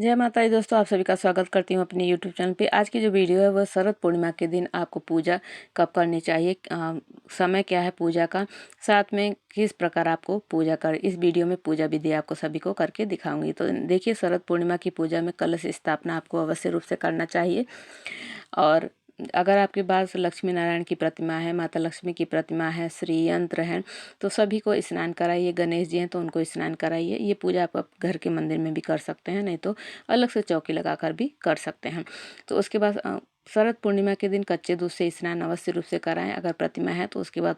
जय माता दी दोस्तों, आप सभी का स्वागत करती हूँ अपने YouTube चैनल पे। आज की जो वीडियो है वह शरद पूर्णिमा के दिन आपको पूजा कब करनी चाहिए, समय क्या है पूजा का, साथ में किस प्रकार आपको पूजा कर, इस वीडियो में पूजा विधि आपको सभी को करके दिखाऊंगी। तो देखिए, शरद पूर्णिमा की पूजा में कलश स्थापना आपको अवश्य रूप से करना चाहिए। और अगर आपके पास लक्ष्मी नारायण की प्रतिमा है, माता लक्ष्मी की प्रतिमा है, श्री यंत्र है, तो सभी को स्नान कराइए। गणेश जी हैं तो उनको स्नान कराइए। ये पूजा आप घर के मंदिर में भी कर सकते हैं, नहीं तो अलग से चौकी लगाकर भी कर सकते हैं। तो उसके बाद शरद पूर्णिमा के दिन कच्चे दूध से स्नान अवश्य रूप से कराएं। अगर प्रतिमा है तो उसके बाद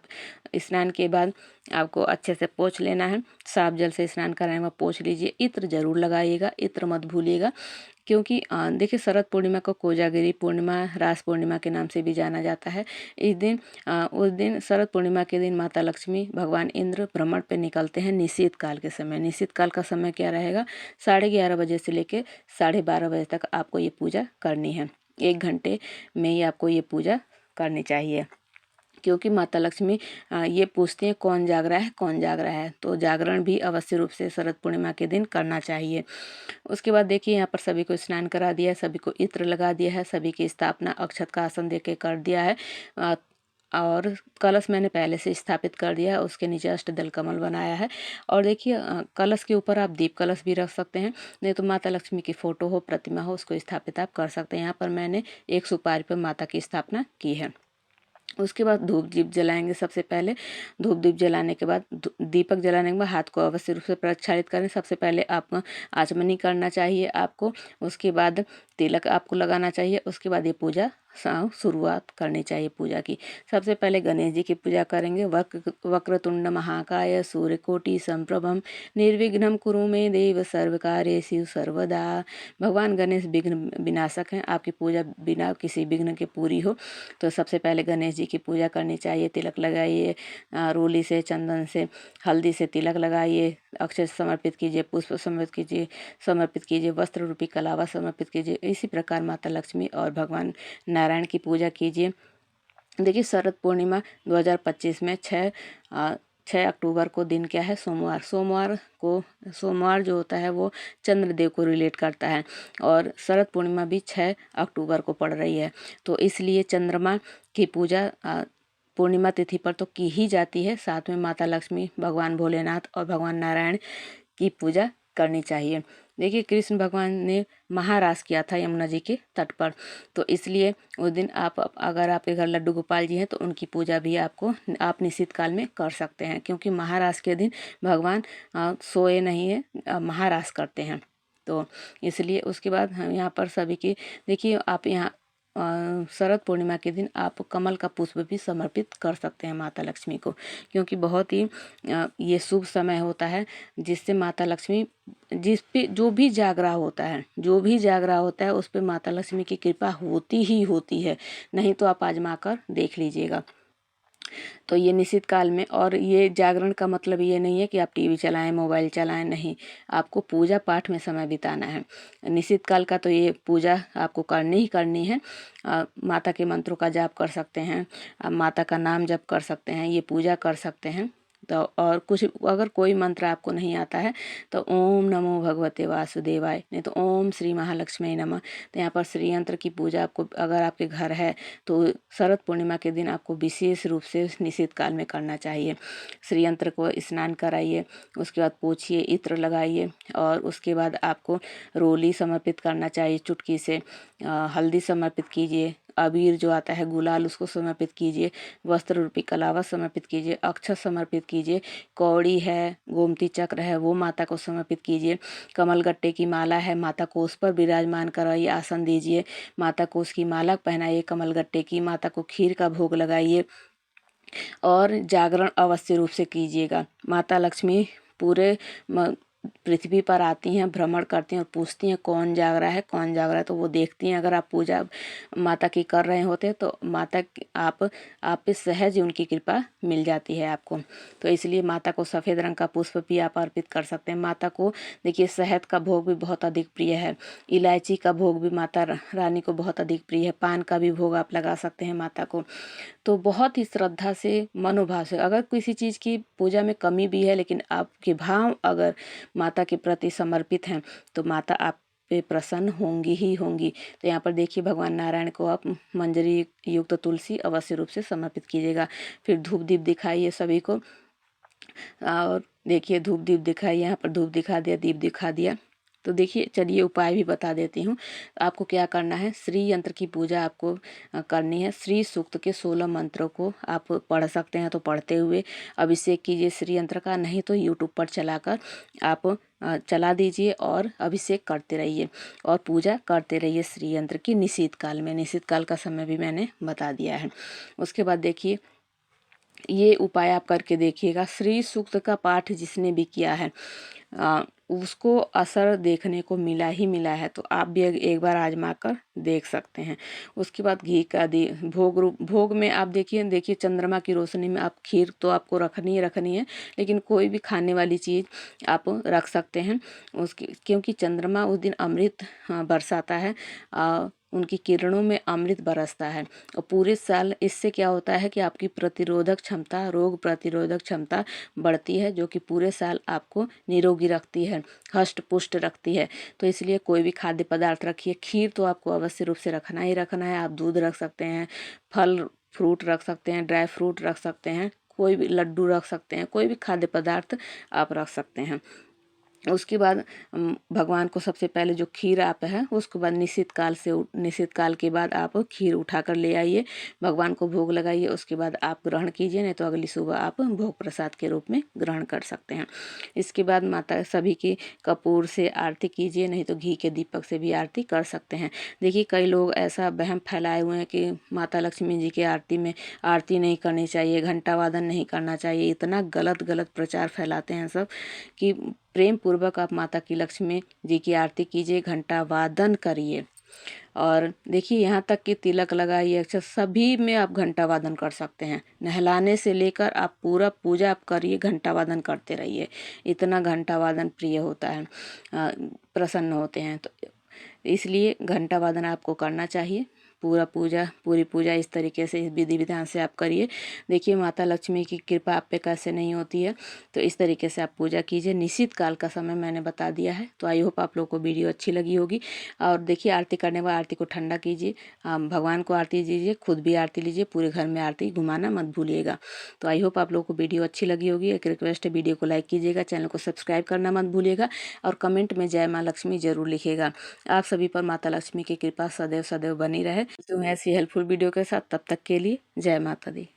स्नान के बाद आपको अच्छे से पोंछ लेना है। साफ जल से स्नान कराएं व पोंछ लीजिए। इत्र जरूर लगाइएगा, इत्र मत भूलिएगा, क्योंकि देखिए, शरद पूर्णिमा को कोजागिरी पूर्णिमा, रास पूर्णिमा के नाम से भी जाना जाता है। इस दिन उस दिन शरद पूर्णिमा के दिन माता लक्ष्मी, भगवान इंद्र भ्रमण पे निकलते हैं निशीत काल के समय। निशीत काल का समय क्या रहेगा? 11:30 बजे से लेकर 12:30 बजे तक आपको ये पूजा करनी है। 1 घंटे में ही आपको ये पूजा करनी चाहिए, क्योंकि माता लक्ष्मी ये पूछती हैं कौन जाग रहा है, कौन जाग रहा है। तो जागरण भी अवश्य रूप से शरद पूर्णिमा के दिन करना चाहिए। उसके बाद देखिए, यहाँ पर सभी को स्नान करा दिया है, सभी को इत्र लगा दिया है, सभी की स्थापना अक्षत का आसन दे के कर दिया है। और कलश मैंने पहले से स्थापित कर दिया है, उसके नीचे अष्टदल कमल बनाया है। और देखिए, कलश के ऊपर आप दीप कलश भी रख सकते हैं, नहीं तो माता लक्ष्मी की फोटो हो, प्रतिमा हो, उसको स्थापित आप कर सकते हैं। यहाँ पर मैंने एक सुपारी पर माता की स्थापना की है। उसके बाद धूप दीप जलाएंगे। सबसे पहले धूप दीप जलाने के बाद, दीपक जलाने के बाद हाथ को अवश्य रूप से प्रक्षालित करें। सबसे पहले आपको आचमनी करना चाहिए आपको। उसके बाद तिलक आपको लगाना चाहिए। उसके बाद ये पूजा शुरुआत करनी चाहिए पूजा की। सबसे पहले गणेश जी की पूजा करेंगे। वक्रतुंड महाकाय सूर्यकोटि संप्रभम निर्विघ्नं कुरु मे देव सर्वकार्येषु सर्वदा। भगवान गणेश विघ्न विनाशक हैं। आपकी पूजा बिना किसी विघ्न के पूरी हो, तो सबसे पहले गणेश जी की पूजा करनी चाहिए। तिलक लगाइए, रोली से, चंदन से, हल्दी से तिलक लगाइए, अक्षत समर्पित कीजिए, पुष्प समर्पित कीजिए, वस्त्र रूपी कलावा समर्पित कीजिए। इसी प्रकार माता लक्ष्मी और भगवान नारायण की पूजा कीजिए। देखिए, शरद पूर्णिमा 2025 में 6 अक्टूबर को दिन क्या है? सोमवार। सोमवार जो होता है वो चंद्रदेव को रिलेट करता है, और शरद पूर्णिमा भी 6 अक्टूबर को पड़ रही है। तो इसलिए चंद्रमा की पूजा पूर्णिमा तिथि पर तो की ही जाती है। साथ में माता लक्ष्मी, भगवान भोलेनाथ और भगवान नारायण की पूजा करनी चाहिए। देखिए, कृष्ण भगवान ने महारास किया था यमुना जी के तट पर, तो इसलिए उस दिन अगर आपके घर लड्डू गोपाल जी हैं तो उनकी पूजा भी आप निश्चित काल में कर सकते हैं, क्योंकि महारास के दिन भगवान सोए नहीं है, महारास करते हैं। तो इसलिए उसके बाद हम यहाँ पर सभी की, देखिए, आप यहाँ शरद पूर्णिमा के दिन आप कमल का पुष्प भी समर्पित कर सकते हैं माता लक्ष्मी को, क्योंकि बहुत ही ये शुभ समय होता है, जिससे माता लक्ष्मी, जिस पे जो भी जाग रहा होता है उस पे माता लक्ष्मी की कृपा होती ही होती है। नहीं तो आप आजमा कर देख लीजिएगा। तो ये निश्चित काल में, और ये जागरण का मतलब ये नहीं है कि आप टीवी चलाएं, मोबाइल चलाएं, नहीं, आपको पूजा पाठ में समय बिताना है। निश्चित काल का तो ये पूजा आपको करनी ही करनी है। माता के मंत्रों का जाप कर सकते हैं, माता का नाम जप कर सकते हैं, ये पूजा कर सकते हैं। तो और कुछ अगर कोई मंत्र आपको नहीं आता है तो ओम नमो भगवते वासुदेवाय, नहीं तो ओम श्री महालक्ष्मी नमः। तो यहाँ पर श्री यंत्र की पूजा आपको, अगर आपके घर है तो शरद पूर्णिमा के दिन आपको विशेष रूप से निश्चित काल में करना चाहिए। श्री यंत्र को स्नान कराइए, उसके बाद पोछिए, इत्र लगाइए, और उसके बाद आपको रोली समर्पित करना चाहिए चुटकी से, हल्दी समर्पित कीजिए, अबीर जो आता है गुलाल उसको समर्पित कीजिए, वस्त्र रूपी कलावा समर्पित कीजिए, अक्षत समर्पित कीजिए, कौड़ी है, गोमती चक्र है, वो माता को समर्पित कीजिए। कमल गट्टे की माला है, माता को उस पर विराजमान करवाइए, आसन दीजिए, माता को उसकी माला पहनाइए कमल गट्टे की, माता को खीर का भोग लगाइए, और जागरण अवश्य रूप से कीजिएगा। माता लक्ष्मी पूरे पृथ्वी पर आती हैं, भ्रमण करती हैं और पूछती हैं कौन जाग रहा है, कौन जाग रहा है। तो वो देखती हैं, अगर आप पूजा माता की कर रहे होते हैं तो आप पे सहज उनकी कृपा मिल जाती है आपको। तो इसलिए माता को सफ़ेद रंग का पुष्प भी आप अर्पित कर सकते हैं। माता को देखिए, शहद का भोग भी बहुत अधिक प्रिय है, इलायची का भोग भी माता रानी को बहुत अधिक प्रिय है, पान का भी भोग आप लगा सकते हैं माता को। तो बहुत ही श्रद्धा से, मनोभाव से, अगर किसी चीज़ की पूजा में कमी भी है लेकिन आपके भाव अगर माता के प्रति समर्पित हैं तो माता पे प्रसन्न होंगी ही होंगी। तो यहाँ पर देखिए भगवान नारायण को आप मंजरी युक्त तुलसी अवश्य रूप से समर्पित कीजिएगा। फिर धूप दीप दिखाइए सभी को, और देखिए धूप दीप दिखाइए, यहाँ पर धूप दिखा दिया, दीप दिखा दिया। तो देखिए चलिए उपाय भी बता देती हूँ। आपको क्या करना है, श्री यंत्र की पूजा आपको करनी है। श्री सूक्त के 16 मंत्रों को आप पढ़ सकते हैं तो पढ़ते हुए अभिषेक कीजिए श्री यंत्र का, नहीं तो यूट्यूब पर चलाकर आप चला दीजिए और अभिषेक करते रहिए और पूजा करते रहिए श्री यंत्र की निशित काल में। निशित काल का समय भी मैंने बता दिया है। उसके बाद देखिए ये उपाय आप करके देखिएगा। श्री सूक्त का पाठ जिसने भी किया है उसको असर देखने को मिला ही मिला है, तो आप भी एक बार आजमा कर देख सकते हैं। उसके बाद घी का भोग में आप देखिए चंद्रमा की रोशनी में आप खीर तो आपको रखनी ही रखनी है, लेकिन कोई भी खाने वाली चीज़ आप रख सकते हैं उसकी, क्योंकि चंद्रमा उस दिन अमृत बरसाता है, उनकी किरणों में अमृत बरसता है। और पूरे साल इससे क्या होता है कि आपकी प्रतिरोधक क्षमता, रोग प्रतिरोधक क्षमता बढ़ती है, जो कि पूरे साल आपको निरोगी रखती है, हष्ट पुष्ट रखती है। तो इसलिए कोई भी खाद्य पदार्थ रखिए। खीर तो आपको अवश्य रूप से रखना ही रखना है। आप दूध रख सकते हैं, फल फ्रूट रख सकते हैं, ड्राई फ्रूट रख सकते हैं, कोई भी लड्डू रख सकते हैं, कोई भी खाद्य पदार्थ आप रख सकते हैं। उसके बाद भगवान को सबसे पहले जो खीर आप है उसके बाद निश्चित काल के बाद आप खीर उठाकर ले आइए, भगवान को भोग लगाइए। उसके बाद आप ग्रहण कीजिए, नहीं तो अगली सुबह आप भोग प्रसाद के रूप में ग्रहण कर सकते हैं। इसके बाद माता सभी की कपूर से आरती कीजिए, नहीं तो घी के दीपक से भी आरती कर सकते हैं। देखिए कई लोग ऐसा वहम फैलाए हुए हैं कि माता लक्ष्मी जी की आरती में आरती नहीं करनी चाहिए, घंटा वादन नहीं करना चाहिए। इतना गलत प्रचार फैलाते हैं सब कि प्रेम पूर्वक आप माता की लक्ष्मी जी की आरती कीजिए, घंटा वादन करिए। और देखिए यहाँ तक कि तिलक लगाइए, अक्षर सभी में आप घंटा वादन कर सकते हैं। नहलाने से लेकर आप पूरा पूजा आप करिए, घंटा वादन करते रहिए। इतना घंटा वादन प्रिय होता है, प्रसन्न होते हैं। तो इसलिए घंटा वादन आपको करना चाहिए। पूरी पूजा इस तरीके से, इस विधि विधान से आप करिए। देखिए माता लक्ष्मी की कृपा आप पे कैसे नहीं होती है। तो इस तरीके से आप पूजा कीजिए। निश्चित काल का समय मैंने बता दिया है। तो आई होप आप लोगों को वीडियो अच्छी लगी होगी। और देखिए आरती करने के बाद आरती को ठंडा कीजिए, भगवान को आरती दीजिए, खुद भी आरती लीजिए, पूरे घर में आरती घुमाना मत भूलिएगा। तो आई होप आप लोगों को वीडियो अच्छी लगी होगी। एक रिक्वेस्ट है, वीडियो को लाइक कीजिएगा, चैनल को सब्सक्राइब करना मत भूलिएगा और कमेंट में जय माँ लक्ष्मी जरूर लिखिएगा। आप सभी पर माता लक्ष्मी की कृपा सदैव सदैव बनी रहे। तो ऐसी हेल्पफुल वीडियो के साथ, तब तक के लिए जय माता दी।